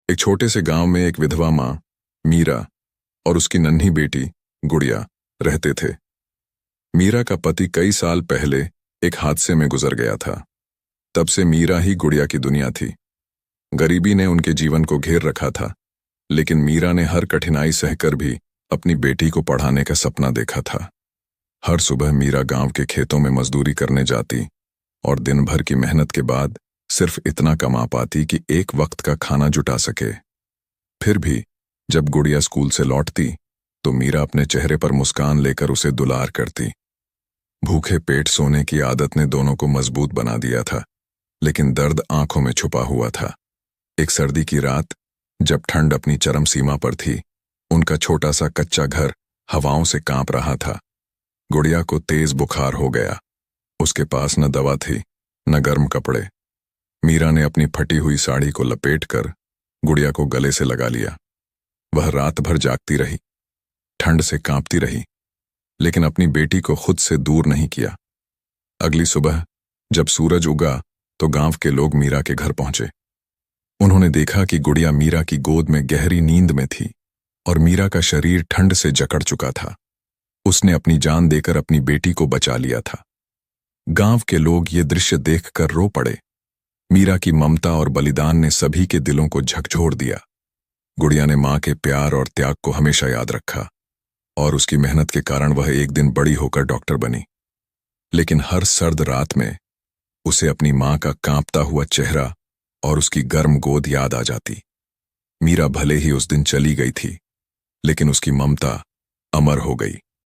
एक छोटे से गांव में एक विधवा माँ मीरा और उसकी नन्ही बेटी गुड़िया रहते थे। मीरा का पति कई साल पहले एक हादसे में गुजर गया था। तब से मीरा ही गुड़िया की दुनिया थी। गरीबी ने उनके जीवन को घेर रखा था, लेकिन मीरा ने हर कठिनाई सहकर भी अपनी बेटी को पढ़ाने का सपना देखा था। हर सुबह मीरा गांव के खेतों में मजदूरी करने जाती और दिन भर की मेहनत के बाद सिर्फ इतना कमा पाती कि एक वक्त का खाना जुटा सके। फिर भी जब गुड़िया स्कूल से लौटती तो मीरा अपने चेहरे पर मुस्कान लेकर उसे दुलार करती। भूखे पेट सोने की आदत ने दोनों को मजबूत बना दिया था, लेकिन दर्द आंखों में छुपा हुआ था। एक सर्दी की रात, जब ठंड अपनी चरम सीमा पर थी, उनका छोटा सा कच्चा घर हवाओं से कांप रहा था। गुड़िया को तेज बुखार हो गया। उसके पास न दवा थी न गर्म कपड़े। मीरा ने अपनी फटी हुई साड़ी को लपेटकर गुड़िया को गले से लगा लिया। वह रात भर जागती रही, ठंड से कांपती रही, लेकिन अपनी बेटी को खुद से दूर नहीं किया। अगली सुबह जब सूरज उगा तो गांव के लोग मीरा के घर पहुंचे। उन्होंने देखा कि गुड़िया मीरा की गोद में गहरी नींद में थी और मीरा का शरीर ठंड से जकड़ चुका था। उसने अपनी जान देकर अपनी बेटी को बचा लिया था। गांव के लोग ये दृश्य देखकर रो पड़े। मीरा की ममता और बलिदान ने सभी के दिलों को झकझोर दिया। गुड़िया ने मां के प्यार और त्याग को हमेशा याद रखा और उसकी मेहनत के कारण वह एक दिन बड़ी होकर डॉक्टर बनी। लेकिन हर सर्द रात में उसे अपनी मां का कांपता हुआ चेहरा और उसकी गर्म गोद याद आ जाती। मीरा भले ही उस दिन चली गई थी, लेकिन उसकी ममता अमर हो गई।